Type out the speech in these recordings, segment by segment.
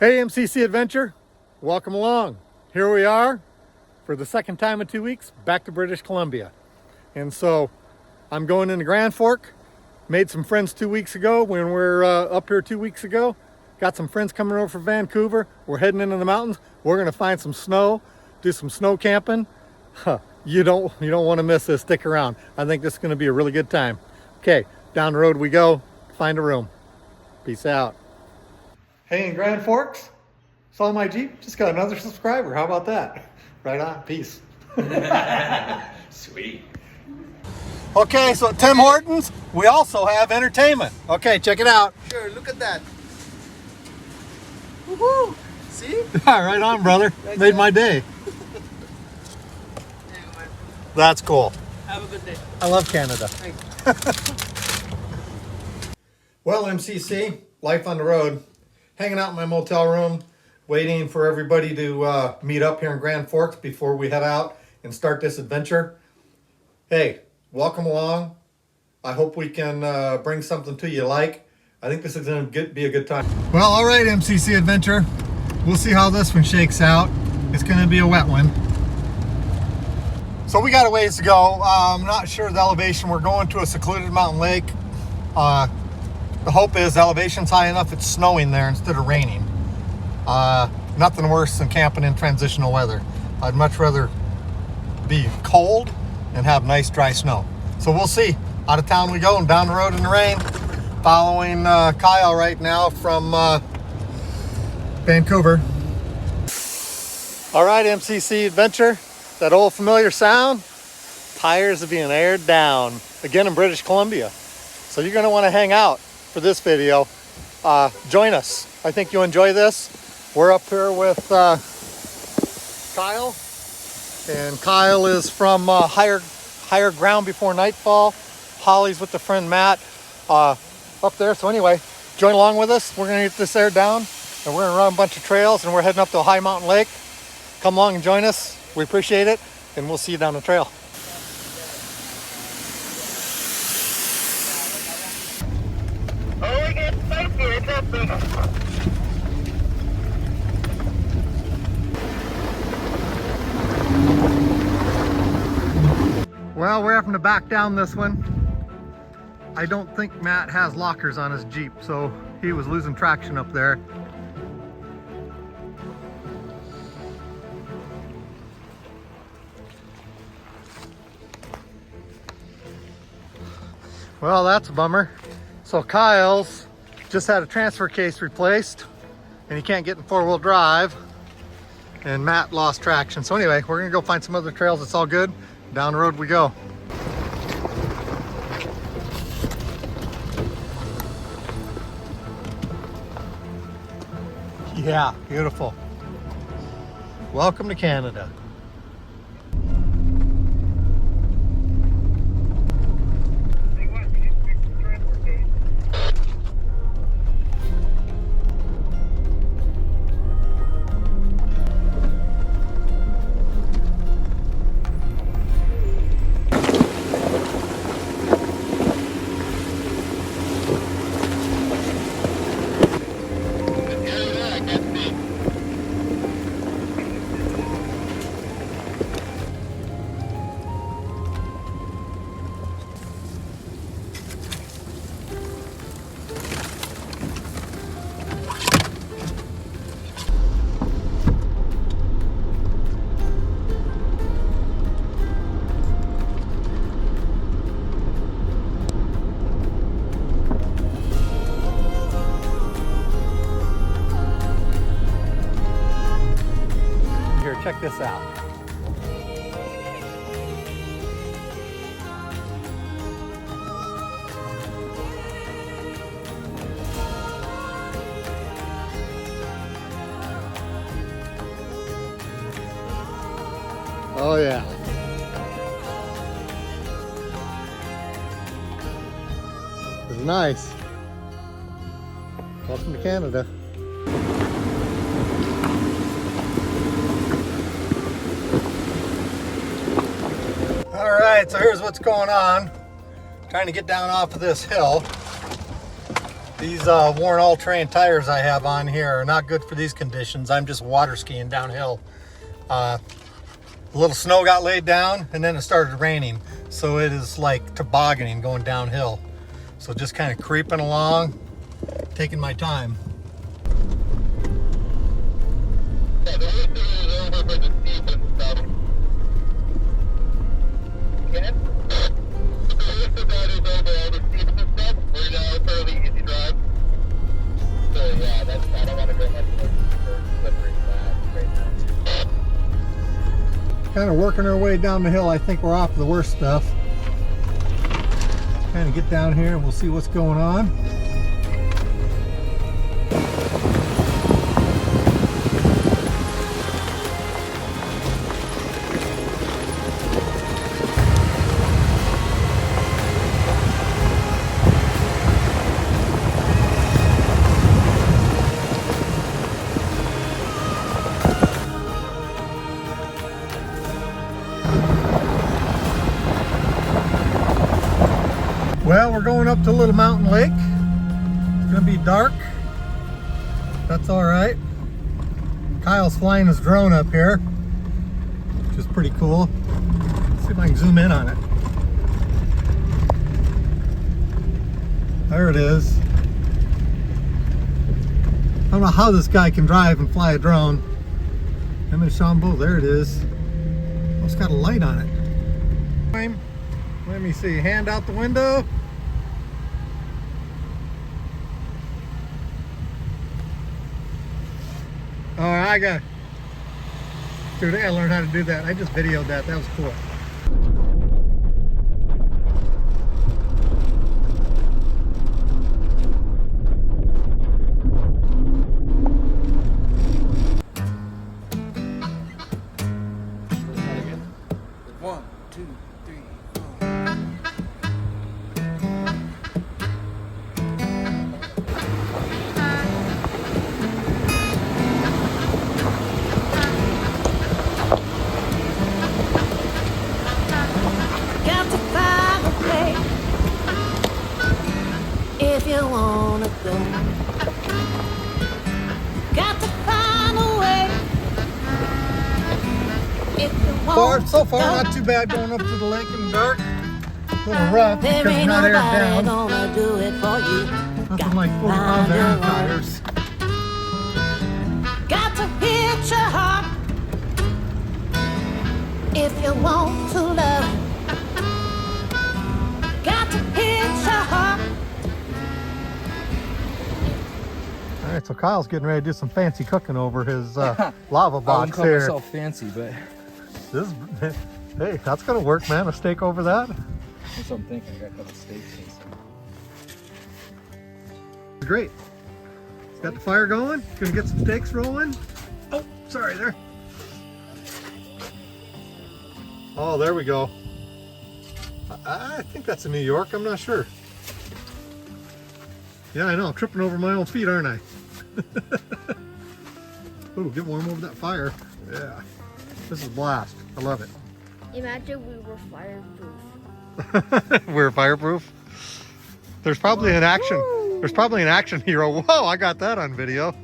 Hey MCC Adventure, welcome along. Here we are for the second time in 2 weeks, back to British Columbia. And so I'm going into Grand Fork. Made some friends 2 weeks ago when we were up here 2 weeks ago. Got some friends coming over from Vancouver. We're heading into the mountains. We're gonna find some snow, do some snow camping. You don't want to miss this. Stick around. I think this is gonna be a really good time. Okay, down the road we go, find a room. Peace out. Hey, in Grand Forks, saw my Jeep, just got another subscriber. How about that? Right on, peace. Sweet. Okay, so at Tim Hortons, we also have entertainment. Okay, check it out. Sure, look at that. Woohoo! See? Right on, brother. Made my day. That's cool. Have a good day. I love Canada. Thanks. Well, MCC, life on the road. Hanging out in my motel room, waiting for everybody to meet up here in Grand Forks before we head out and start this adventure. Hey, welcome along. I hope we can bring something to you like. I think this is going to be a good time. Well, all right, MCC Adventure. We'll see how this one shakes out. It's going to be a wet one. So we got a ways to go. I'm not sure the elevation. We're going to a secluded mountain lake. The hope is the elevation's high enough it's snowing there instead of raining. Nothing worse than camping in transitional weather. I'd much rather be cold and have nice dry snow. So we'll see. Out of town we go and down the road in the rain. Following Kyle right now from Vancouver. All right, MCC Adventure. That old familiar sound. Tires are being aired down. Again in British Columbia. So you're going to want to hang out for this video. Join us. I think you'll enjoy this. We're up here with Kyle, and Kyle is from Higher Ground Before Nightfall. Holly's with the friend Matt up there. So anyway, join along with us. We're gonna get this aired down, and we're gonna run a bunch of trails, and we're heading up to a high mountain lake. Come along and join us. We appreciate it, and we'll see you down the trail. Well, we're having to back down this one. I don't think Matt has lockers on his Jeep, so he was losing traction up there. Well, that's a bummer. So Kyle's just had a transfer case replaced and he can't get in four-wheel drive, and Matt lost traction. So anyway, we're gonna go find some other trails. It's all good. Down the road we go. Yeah, beautiful. Welcome to Canada. Check this out. Oh yeah. It's nice. Welcome to Canada. All right, so here's what's going on. Trying to get down off of this hill. These worn all-terrain tires I have on here are not good for these conditions. I'm just water skiing downhill. A little snow got laid down and then it started raining. So it is like tobogganing going downhill. So just kind of creeping along, taking my time. Yeah, the worst of it is over for the steep and stuff. Again? The worst of that is over all the steep and stuff. We're now fairly easy drive. So yeah, that's, I don't want to go much more for slippery flat right now. Kind of working our way down the hill. I think we're off the worst stuff. Kind of get down here and we'll see what's going on. Well, we're going up to a little mountain lake. It's gonna be dark. That's all right. Kyle's flying his drone up here, which is pretty cool. Let's see if I can zoom in on it. There it is. I don't know how this guy can drive and fly a drone. Him and Shambo, there it is. Oh, it's got a light on it. Let me see, hand out the window. Oh, I got, dude, I gotta learn how to do that. I just videoed that, that was cool. One, two, three, four. Got to find a way if you wanna go. Got to find a way if you want So far, to go. not too bad going up to the lake in the dark. A little rough There because it's ain't not aired nobody down. gonna do it for you. Nothing like 40 pounds of air tires. Got to hit your heart if you want to love. Got to hit your heart. All right, so Kyle's getting ready to do some fancy cooking over his lava I wouldn't box call here. myself fancy, but This, hey, that's gonna work, man. A steak over that. that's what I'm thinking. I got a couple steaks and some. Great. Got the fire going. Gonna get some steaks rolling. Oh, sorry there. Oh, there we go. I think that's in New York. I'm not sure. Yeah, I know. I'm tripping over my own feet, aren't I? Ooh, get warm over that fire. Yeah. This is a blast. I love it. Imagine we were fireproof. We're fireproof. There's probably an action. There's probably an action hero. Whoa, I got that on video.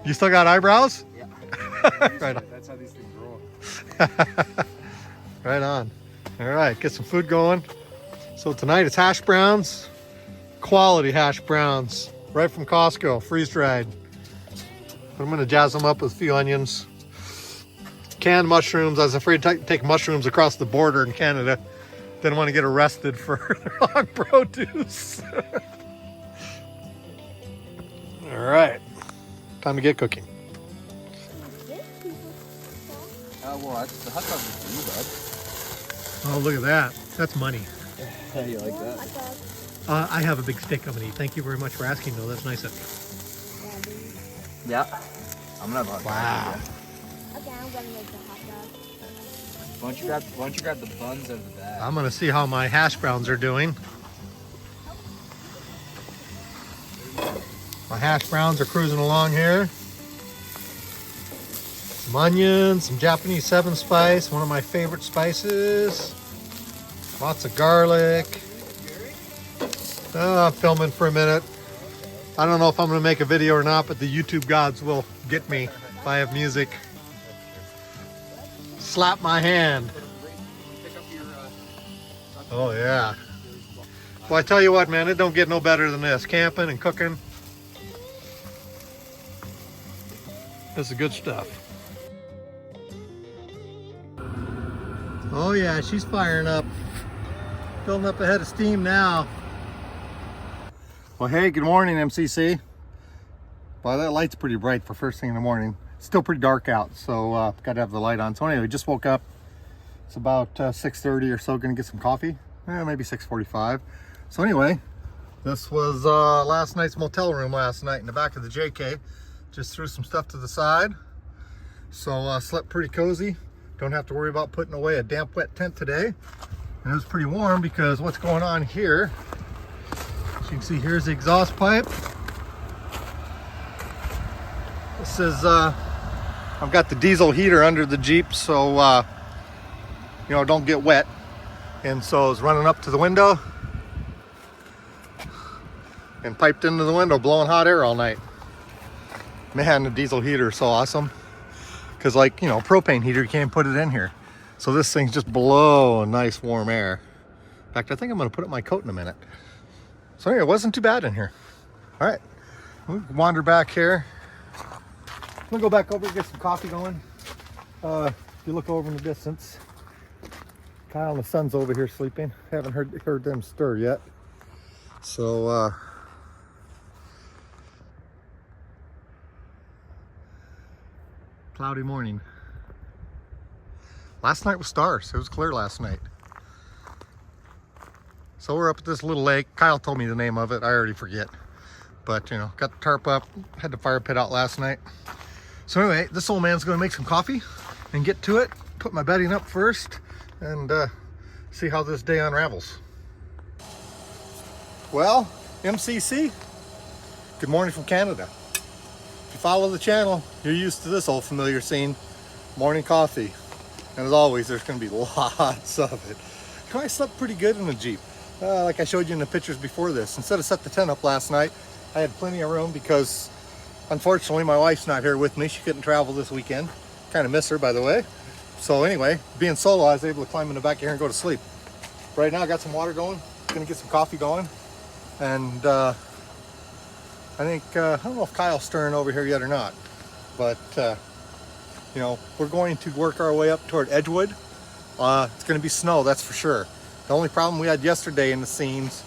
You still got eyebrows? Yeah. Right on. That's how these things roll. Right on. All right, get some food going. So tonight it's hash browns, quality hash browns, right from Costco, freeze dried. I'm gonna jazz them up with a few onions. Canned mushrooms. I was afraid to take mushrooms across the border in Canada. Didn't want to get arrested for the wrong produce. All right, time to get cooking. Well, that's the hot dogs are for you, Oh, look at that. That's money. bud. How do you like that? I have a big steak I'm gonna eat. Thank you very much for asking, though. That's nice of you. Yeah. I'm gonna have a hot dog. Wow. Okay, I'm gonna make the hot dog. Why don't you grab the buns out of the bag? I'm gonna see how my hash browns are doing. My hash browns are cruising along here. Some onions, some Japanese 7 spice, one of my favorite spices. Lots of garlic. I'm filming for a minute. I don't know if I'm gonna make a video or not, but the YouTube gods will get me if I have music. Slap my hand. Oh yeah. Well, I tell you what, man, it don't get no better than this. Camping and cooking. This is good stuff. Oh yeah, she's firing up. Building up a head of steam now. Well, hey, good morning, MCC. Well, that light's pretty bright for first thing in the morning. It's still pretty dark out, so got to have the light on. So anyway, just woke up. It's about 6:30 or so. Gonna get some coffee. Maybe 6:45. So anyway, this was last night's motel room last night in the back of the JK. Just threw some stuff to the side. So slept pretty cozy. Don't have to worry about putting away a damp, wet tent today. And it was pretty warm because what's going on here, as you can see, here's the exhaust pipe. This is, I've got the diesel heater under the Jeep, so, you know, don't get wet. And so it's running up to the window and piped into the window, blowing hot air all night. Man, the diesel heater is so awesome. Because, like, you know, propane heater, you can't put it in here. So this thing's just blowing nice warm air. In fact, I think I'm going to put up my coat in a minute. So anyway, it wasn't too bad in here. All right, we'll wander back here. I'm going to go back over and get some coffee going. If you look over in the distance, Kyle and the son's over here sleeping. Haven't heard them stir yet. So, cloudy morning. Last night was stars. It was clear last night. So we're up at this little lake. Kyle told me the name of it. I already forget. But, you know, got the tarp up. Had the fire pit out last night. So anyway, this old man's going to make some coffee and get to it. Put my bedding up first and see how this day unravels. Well, MCC, good morning from Canada. If you follow the channel, you're used to this old familiar scene, morning coffee. And as always, there's going to be lots of it. I slept pretty good in the Jeep. Like I showed you in the pictures before this. Instead of set the tent up last night, I had plenty of room because unfortunately my wife's not here with me. She couldn't travel this weekend. Kind of miss her, by the way. So anyway, being solo, I was able to climb in the back here and go to sleep. Right now I got some water going. Gonna get some coffee going. And I think, I don't know if Kyle's stirring over here yet or not, but you know, we're going to work our way up toward Edgewood. It's going to be snow, that's for sure. The only problem we had yesterday in the scenes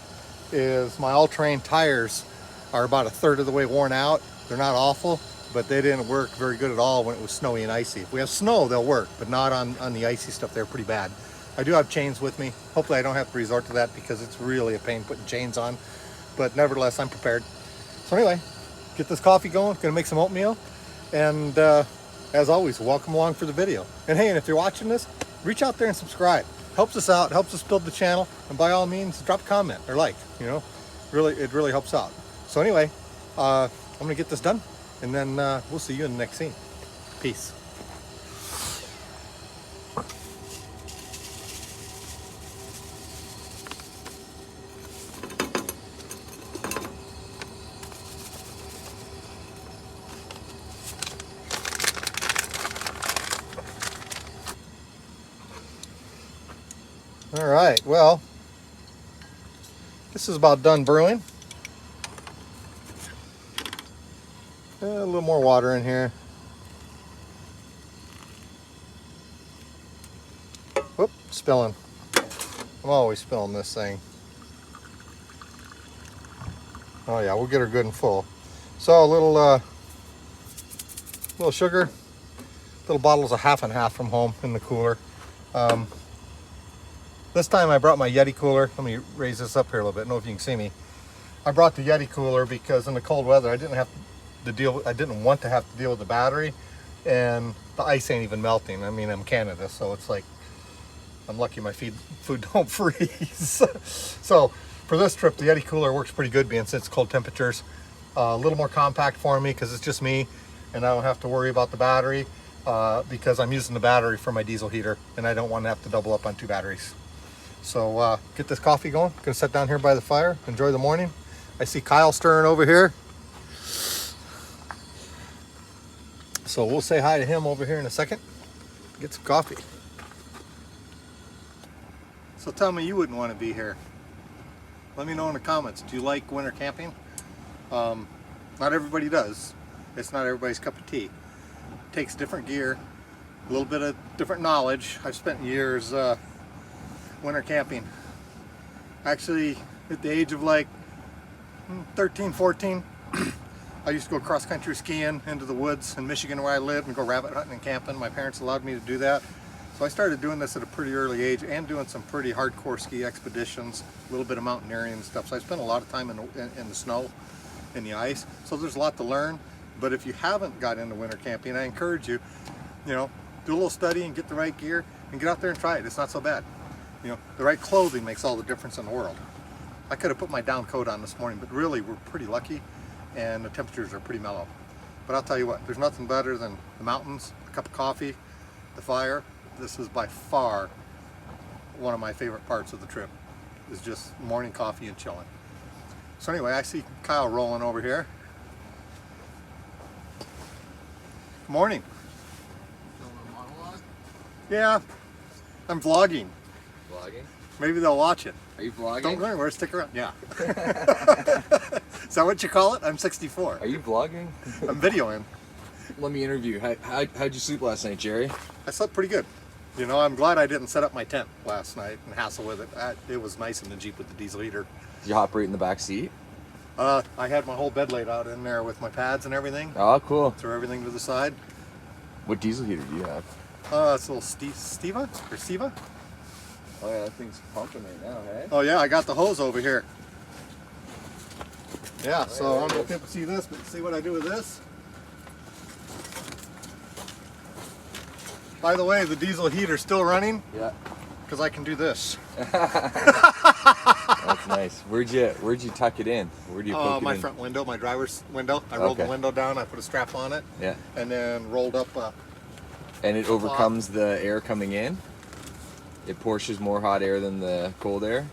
is my all-terrain tires are about 1/3 of the way worn out. They're not awful, but they didn't work very good at all when it was snowy and icy. If we have snow, they'll work, but not on the icy stuff. They're pretty bad. I do have chains with me. Hopefully I don't have to resort to that because it's really a pain putting chains on, but nevertheless, I'm prepared. So anyway, get this coffee going. Gonna make some oatmeal, and as always, welcome along for the video. And hey, and if you're watching this, reach out there and subscribe. Helps us out, helps us build the channel, and by all means, drop a comment or like, you know, it really helps out. So anyway, I'm gonna get this done, and then we'll see you in the next scene. Peace. All right, well, this is about done brewing. A little more water in here. Whoop, spilling. I'm always spilling this thing. Oh yeah, we'll get her good and full. So a little sugar, little bottles of half and half from home in the cooler. This time I brought my Yeti cooler. Let me raise this up here a little bit. I don't know if you can see me. I brought the Yeti cooler because in the cold weather I didn't want to have to deal with the battery, and the ice ain't even melting. I mean, I'm Canada, so it's like I'm lucky my food don't freeze. So for this trip, the Yeti cooler works pretty good being since cold temperatures. A little more compact for me because it's just me, and I don't have to worry about the battery because I'm using the battery for my diesel heater, and I don't want to have to double up on 2 batteries. So get this coffee going. Gonna sit down here by the fire, enjoy the morning. I see Kyle stirring over here. So we'll say hi to him over here in a second. Get some coffee. So tell me you wouldn't want to be here. Let me know in the comments. Do you like winter camping? Not everybody does. It's not everybody's cup of tea. It takes different gear, a little bit of different knowledge. I've spent years winter camping. Actually, at the age of like 13, 14, I used to go cross-country skiing into the woods in Michigan where I lived and go rabbit hunting and camping. My parents allowed me to do that. So I started doing this at a pretty early age and doing some pretty hardcore ski expeditions, a little bit of mountaineering and stuff. So I spent a lot of time in the snow, in the ice. So there's a lot to learn. But if you haven't got into winter camping, I encourage you, do a little study and get the right gear and get out there and try it. It's not so bad. The right clothing makes all the difference in the world. I could have put my down coat on this morning, but really we're pretty lucky and the temperatures are pretty mellow. But I'll tell you what, there's nothing better than the mountains, a cup of coffee, the fire. This is by far one of my favorite parts of the trip, is just morning coffee and chilling. So anyway, I see Kyle rolling over here. Good morning. Yeah, I'm vlogging. Vlogging? Maybe they'll watch it. Are you vlogging? Don't go anywhere, stick around. Yeah. Is that what you call it? I'm 64. Are you vlogging? I'm videoing. Let me interview. How'd you sleep last night, Jerry? I slept pretty good. I'm glad I didn't set up my tent last night and hassle with it. It was nice in the Jeep with the diesel heater. Did you hop right in the back seat? I had my whole bed laid out in there with my pads and everything. Oh, cool. Threw everything to the side. What diesel heater do you have? It's a little Steva or Siva. Oh yeah, that thing's pumping right now, hey? Oh yeah, I got the hose over here. Yeah, so I don't know if people see this, but see what I do with this? By the way, the diesel heater's still running. Yeah. Because I can do this. That's nice. Where'd you tuck it in? Where do you poke it my in? front window, my driver's window. I rolled the Okay. window down, I put a strap on it. Yeah. And then rolled up And it overcomes the air coming in? It pushes more hot air than the cold air?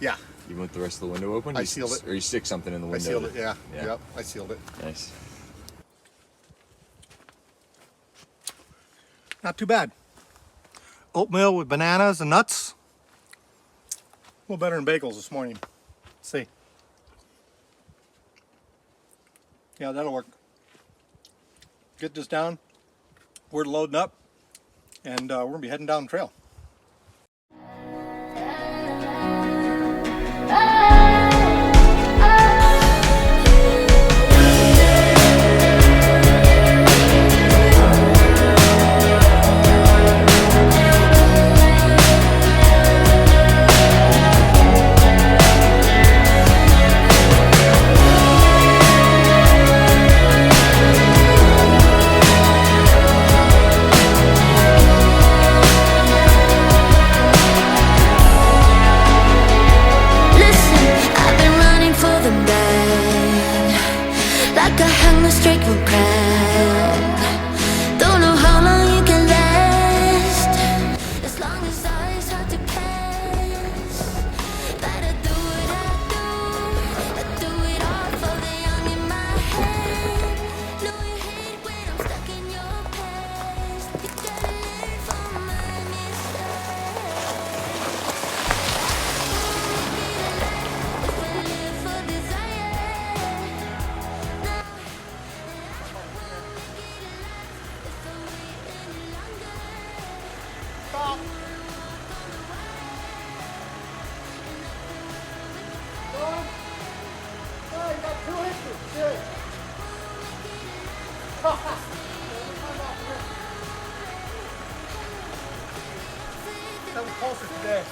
yeah. Even with the rest of the window open? I sealed it. Or you stick something in the I window? sealed it, yeah. Yeah. Yep, I sealed it. Nice. Not too bad. Oatmeal with bananas and nuts. A little better than bagels this morning. Let's see. Yeah, that'll work. Get this down. We're loading up. And we're going to be heading down the trail. That was closer today.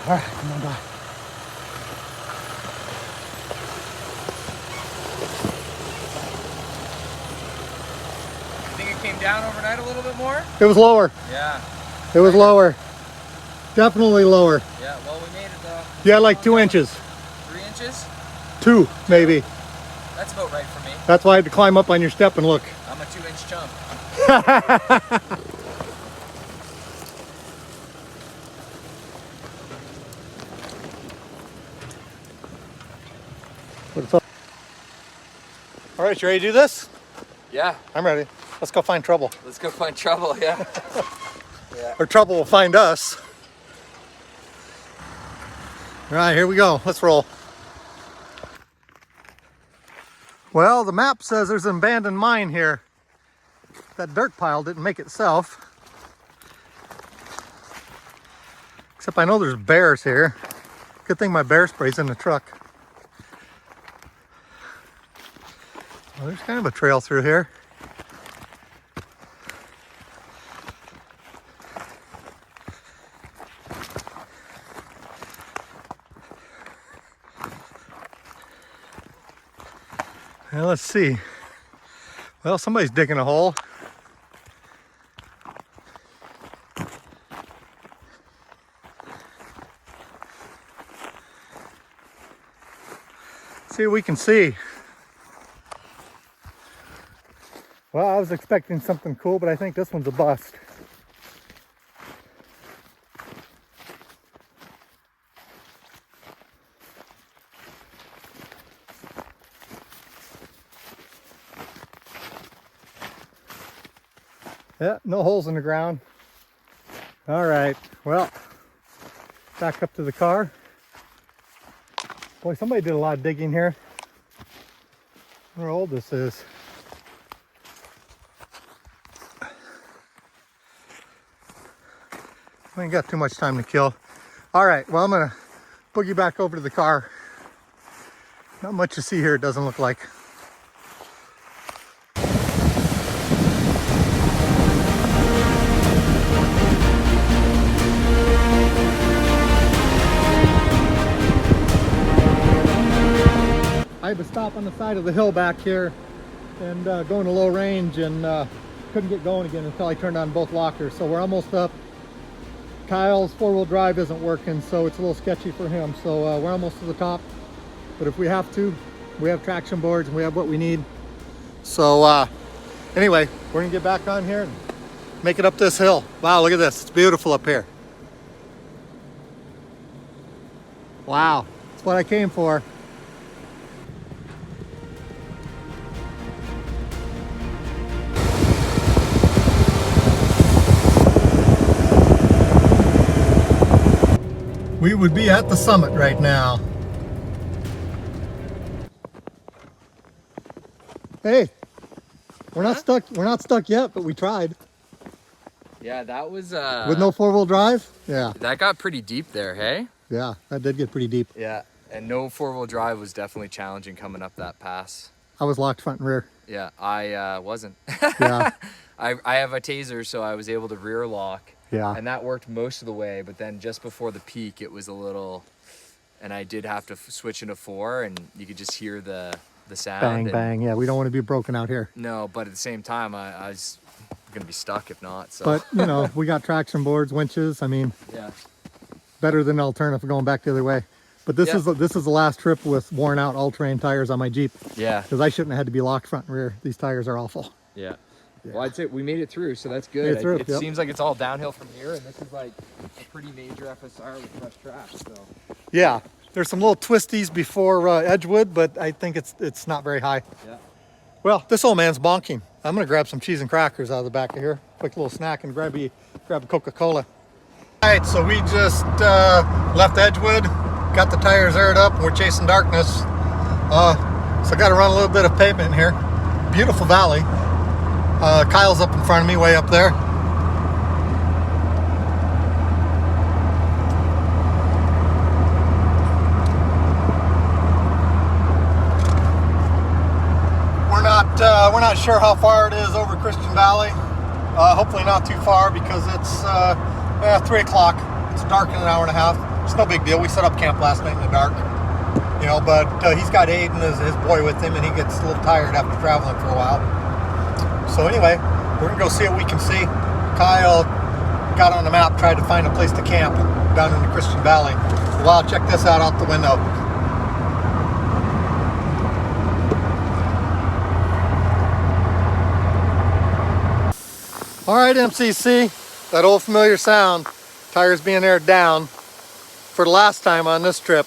All right, come on by. You think it came down overnight a little bit more? It was lower. Yeah. It was lower. Definitely lower. Yeah, well, we made it though. You had like 2 inches. 3 inches? 2, maybe. That's about right for me. That's why I had to climb up on your step and look. I'm a 2-inch chump. All right, you ready to do this? Yeah, I'm ready. Let's go find trouble. let's go find trouble, yeah. Or trouble will find us. All right, here we go. Let's roll. Well, the map says there's an abandoned mine here. That dirt pile didn't make itself. Except I know there's bears here. Good thing my bear spray's in the truck. Well, there's kind of a trail through here. Now let's see. Well, somebody's digging a hole. See what we can see. Well, I was expecting something cool, but I think this one's a bust. Yeah, no holes in the ground. All right, well, back up to the car. Boy, somebody did a lot of digging here. I wonder how old this is. We ain't got too much time to kill. All right, well, I'm gonna boogie back over to the car. Not much to see here, it doesn't look like. I had to stop on the side of the hill back here and go into low range, and couldn't get going again until I turned on both lockers. So we're almost up. Kyle's four-wheel drive isn't working, so it's a little sketchy for him. So we're almost to the top, but if we have to, we have traction boards and we have what we need. So anyway, we're gonna get back on here and make it up this hill. Wow, look at this, it's beautiful up here. Wow, that's what I came for. We would be at the summit right now. Hey, we're not stuck. We're not stuck yet, but we tried. Yeah, that was With no four-wheel drive? Yeah. that got pretty deep there, hey? Yeah, that did get pretty deep. Yeah, and no four-wheel drive was definitely challenging coming up that pass. I was locked front and rear. Yeah, I wasn't. Yeah. I have a taser, so I was able to rear lock. Yeah. And that worked most of the way, but then just before the peak, it was a little, and I did have to switch into 4, and you could just hear the sound. Bang, and, bang. Yeah, we don't want to be broken out here. No, but at the same time, I was gonna be stuck if not. So. But, you know, we got traction boards, winches. I mean, Yeah. better than an alternative going back the other way. But this Yeah. is the last trip with worn out all-terrain tires on my Jeep. Yeah. Because I shouldn't have had to be locked front and rear. These tires are awful. Yeah. Yeah. Well, I'd say we made it through, so that's Made good. it through, It yep. seems like it's all downhill from here, and this is like a pretty major FSR with fresh tracks. So. Yeah, there's some little twisties before Edgewood, but I think it's not very high. Yeah. Well, this old man's bonking. I'm gonna grab some cheese and crackers out of the back of here. Quick little snack and grab a Coca-Cola. All right, so we just left Edgewood, got the tires aired up, and we're chasing darkness. So I got to run a little bit of pavement here. Beautiful valley. Kyle's up in front of me, way up there. We're not sure how far it is over Christian Valley. Hopefully not too far, because it's 3 o'clock. It's dark in an hour and a half. It's no big deal. We set up camp last night in the dark, you know. But he's got Aiden, his boy, with him, and he gets a little tired after traveling for a while. So anyway, we're gonna go see what we can see. Kyle got on the map, tried to find a place to camp down in the Christian Valley. Well, check this out the window. All right, MCC, that old familiar sound, tires being aired down for the last time on this trip.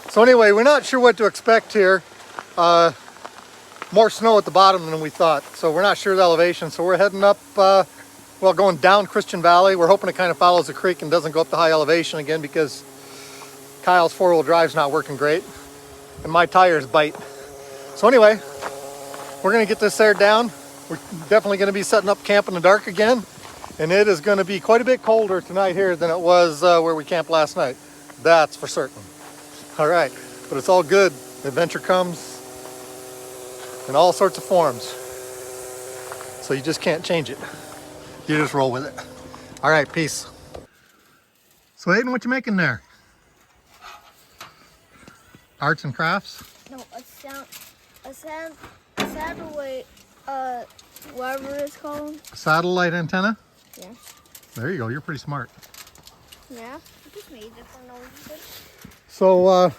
So anyway, we're not sure what to expect here. more snow at the bottom than we thought. So we're not sure of the elevation. So we're heading up, well, going down Christian Valley. We're hoping it kind of follows the creek and doesn't go up the high elevation again because Kyle's four-wheel drive's not working great and my tires bite. So anyway, we're gonna get this there down. We're definitely gonna be setting up camp in the dark again. And it is gonna be quite a bit colder tonight here than it was where we camped last night. That's for certain. All right, but it's all good. Adventure comes in all sorts of forms. So you just can't change it. You just roll with it. All right, peace. So Aiden, what you making there? Arts and crafts? No, a satellite, whatever it's called. Satellite antenna? Yeah. There you go, you're pretty smart. Yeah, I just made it for no reason. So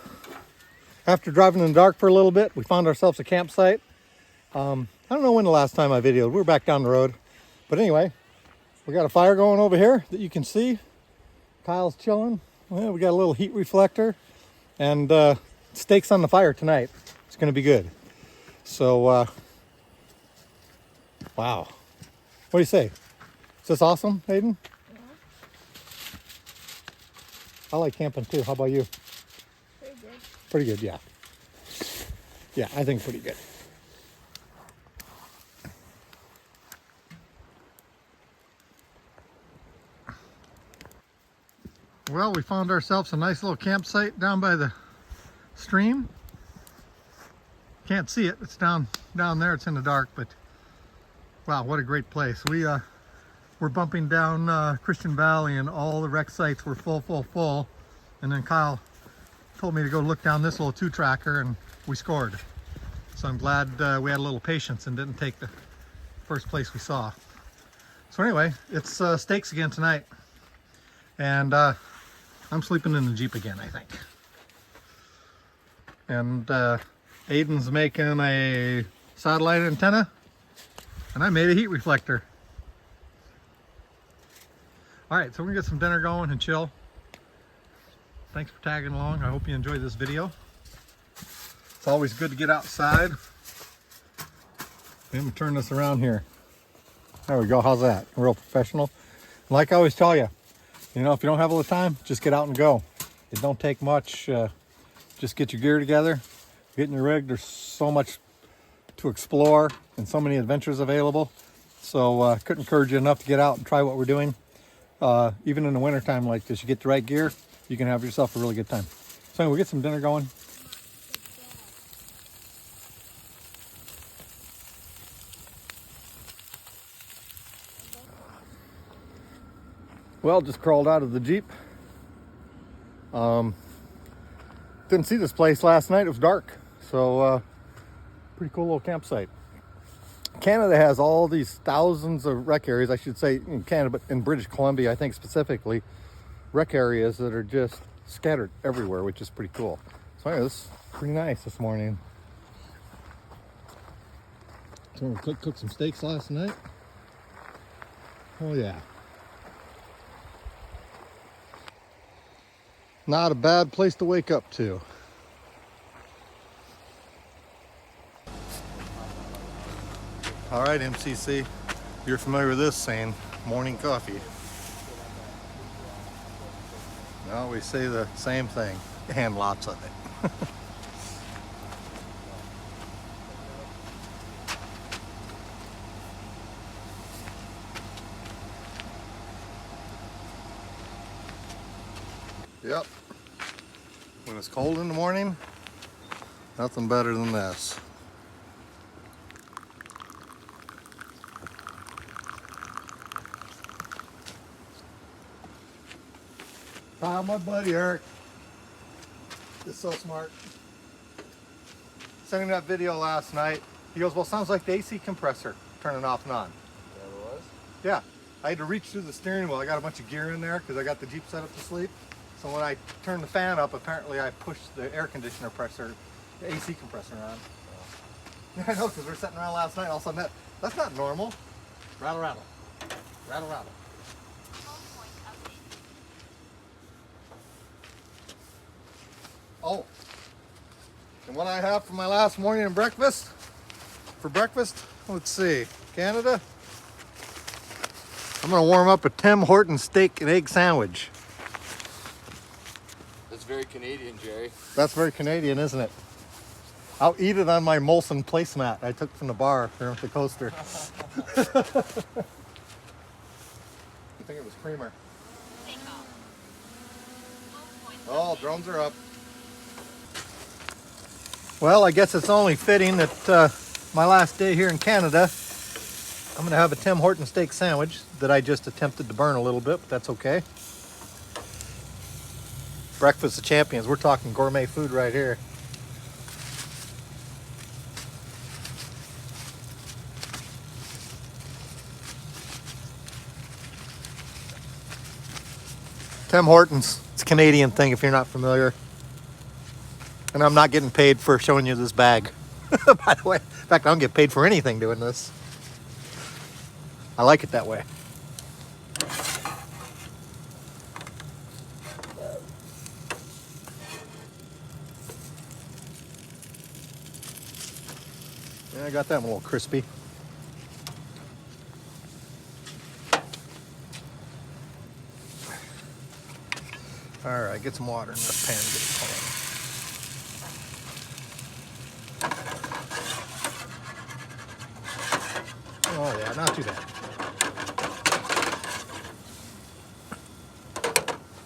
after driving in the dark for a little bit, we found ourselves a campsite. I don't know when the last time I videoed. We were back down the road. But anyway, we got a fire going over here that you can see. Kyle's chilling. Well, we got a little heat reflector and steaks on the fire tonight. It's going to be good. So, wow. What do you say? Is this awesome, Aiden? Yeah. I like camping too. How about you? Pretty good. Pretty good, yeah. Yeah, I think pretty good. Well, we found ourselves a nice little campsite down by the stream. Can't see it. It's down there. It's in the dark, but wow, what a great place. We're bumping down Christian Valley, and all the wreck sites were full. And then Kyle told me to go look down this little 2-tracker, and we scored. So I'm glad we had a little patience and didn't take the first place we saw. So anyway, it's steaks again tonight, and I'm sleeping in the Jeep again, I think. And Aiden's making a satellite antenna, and I made a heat reflector. All right, so we're gonna get some dinner going and chill. Thanks for tagging along. I hope you enjoyed this video. It's always good to get outside. Let me turn this around here. There we go, how's that? Real professional. Like I always tell you, you know, if you don't have all the time, just get out and go. It don't take much. Just get your gear together, get in your rig. There's so much to explore and so many adventures available. So couldn't encourage you enough to get out and try what we're doing. Even in the wintertime like this, you get the right gear, you can have yourself a really good time. So anyway, we'll get some dinner going. Well, just crawled out of the Jeep. Didn't see this place last night. It was dark. So pretty cool little campsite. Canada has all these thousands of rec areas, I should say in Canada, but in British Columbia, I think specifically, rec areas that are just scattered everywhere, which is pretty cool. So anyway, this is pretty nice this morning. So we cooked some steaks last night. Oh yeah. Not a bad place to wake up to. All right, MCC, you're familiar with this saying, morning coffee. No, we say the same thing, and lots of it. Yep. When it's cold in the morning, nothing better than this. Kyle, my buddy Eric is so smart. Sending that video last night. He goes, well, sounds like the AC compressor turning off and on. That was? Yeah. I had to reach through the steering wheel. I got a bunch of gear in there because I got the Jeep set up to sleep. So when I turned the fan up, apparently I pushed the air conditioner pressure, the AC compressor on. Yeah, I know, because we were sitting around last night, and all of a sudden that's not normal. Rattle, rattle. Rattle, rattle. Oh, and what I have for my last morning and breakfast, for breakfast? Let's see. Canada. I'm gonna warm up a Tim Hortons steak and egg sandwich. That's very Canadian, Jerry. That's very Canadian, isn't it? I'll eat it on my Molson placemat I took from the bar here at the coaster. I think it was creamer. Oh, drones are up. Well, I guess it's only fitting that my last day here in Canada, I'm gonna have a Tim Hortons steak sandwich that I just attempted to burn a little bit, but that's okay. Breakfast of champions. We're talking gourmet food right here. Tim Hortons. It's a Canadian thing if you're not familiar. And I'm not getting paid for showing you this bag. By the way, in fact, I don't get paid for anything doing this. I like it that way. Yeah, I got that one a little crispy. All right, get some water in this pan and get it going. Oh yeah, not too bad.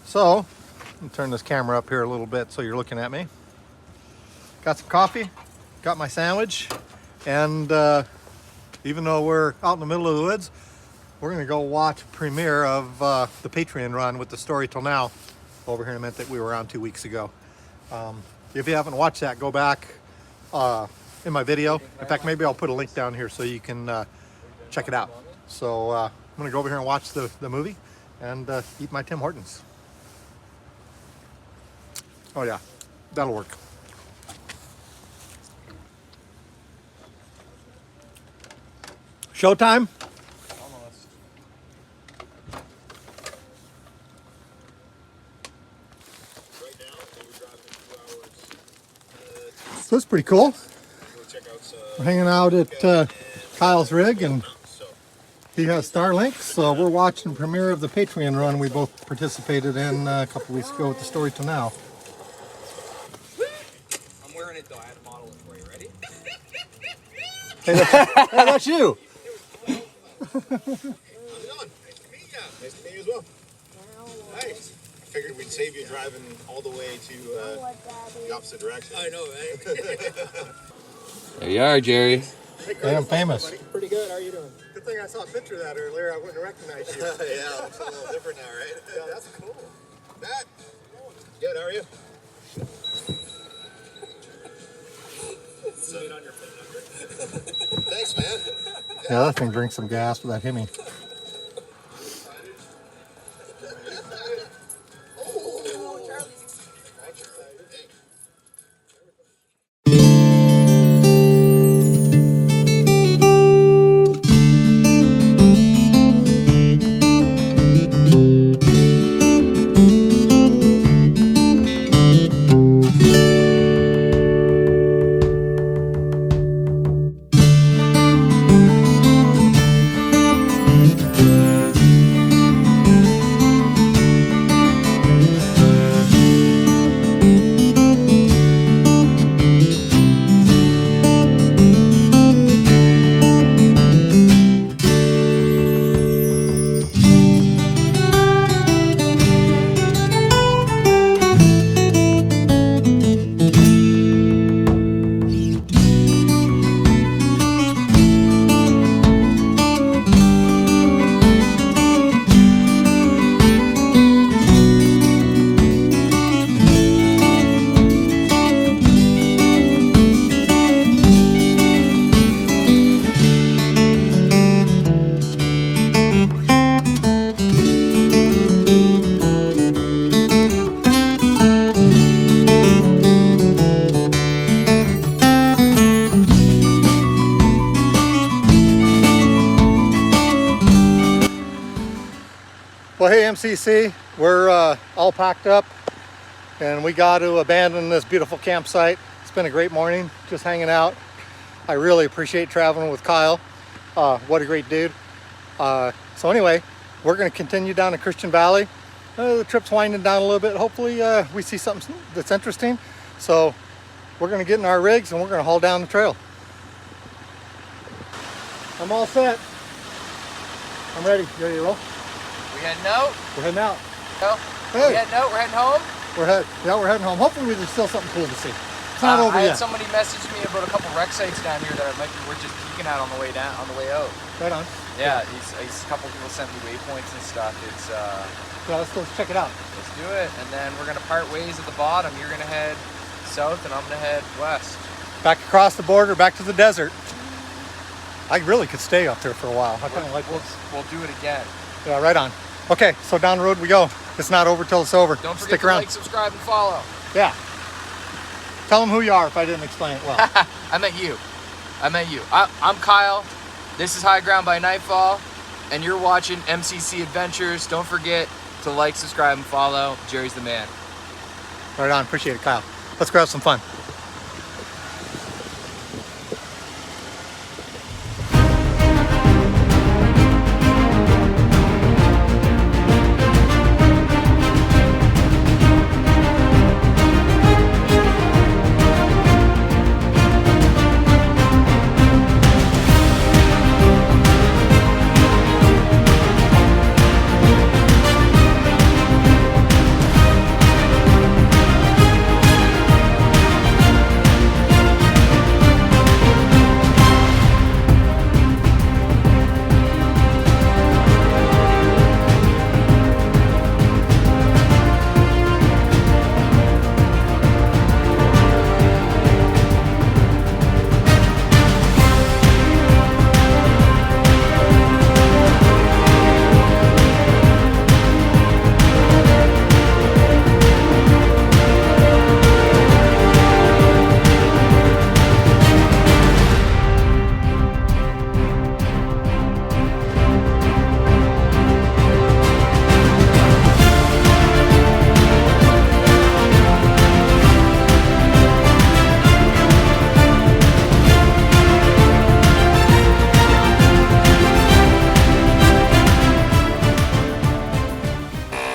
So, let me turn this camera up here a little bit so you're looking at me. Got some coffee, got my sandwich, and even though we're out in the middle of the woods, we're gonna go watch a premiere of the Patreon run with the Story Till Now over here in a minute that we were on 2 weeks ago. If you haven't watched that, go back in my video. In fact, maybe I'll put a link down here so you can check it out. So I'm gonna go over here and watch the movie and eat my Tim Hortons. Oh yeah, that'll work. Showtime? Almost. Right now, we're driving 2 hours. So it's pretty cool. Go check out. We're hanging out at Kyle's rig, and he has Starlink, so we're watching the premiere of the Patreon run we both participated in a couple weeks ago with the Story Till Now. I'm wearing it though. I had to model it for you. Ready? Hey, that's you. How's it going? Nice to meet you. Nice to meet you as well. Nice. I figured we'd save you driving all the way to the opposite direction. I know, right? There you are, Jerry. Hey, I'm famous. Pretty good. How are you doing? Good thing I saw a picture of that earlier. I wouldn't have recognized you. Yeah, it looks a little different now, right? Yeah, that's cool. Matt. Good. How are you? Zoom in on your phone number. Thanks, man. Yeah, that thing drinks some gas without hitting me. Well, hey MCC, we're all packed up and we got to abandon this beautiful campsite. It's been a great morning, just hanging out. I really appreciate traveling with Kyle. What a great dude. So anyway, we're going to continue down to Christian Valley. The trip's winding down a little bit. Hopefully we see something that's interesting. So we're going to get in our rigs and we're going to haul down the trail. I'm all set. I'm ready. You ready to roll? We heading out? We're heading out. No. Hey. We heading out? We're heading home? We're heading home. Hopefully there's still something cool to see. It's not over I yet. had somebody message me about a couple wreck sites down here that it might be worth just peeking at on the way down, on the way out. Right on. Yeah, a couple people sent me waypoints and stuff. It's Yeah, let's go check it out. let's do it. And then we're gonna part ways at the bottom. You're gonna head south, and I'm gonna head west. Back across the border, back to the desert. I really could stay up there for a while. I kind of like this. We'll do it again. Yeah, right on. Okay, so down the road we go. It's not over till it's over. Don't forget Stick to around. like, subscribe, and follow. Yeah. Tell them who you are if I didn't explain it well. I meant you. I'm Kyle. This is High Ground by Nightfall, and you're watching MCC Adventures. Don't forget to like, subscribe, and follow. Jerry's the man. Right on. Appreciate it, Kyle. Let's go have some fun.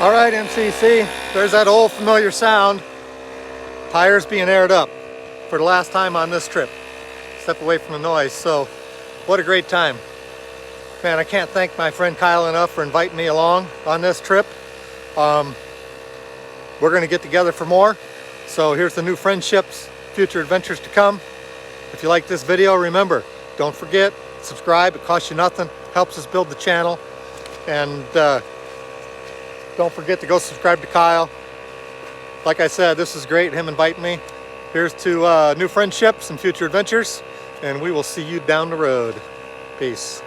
All right, MCC, there's that old familiar sound. Tires being aired up for the last time on this trip. Step away from the noise. So, what a great time. Man, I can't thank my friend Kyle enough for inviting me along on this trip. We're gonna get together for more. So here's the new friendships, future adventures to come. If you like this video, remember, don't forget, subscribe. It costs you nothing, helps us build the channel. And don't forget to go subscribe to Kyle. Like I said, this is great, him inviting me. Here's to new friendships and future adventures, and we will see you down the road. Peace.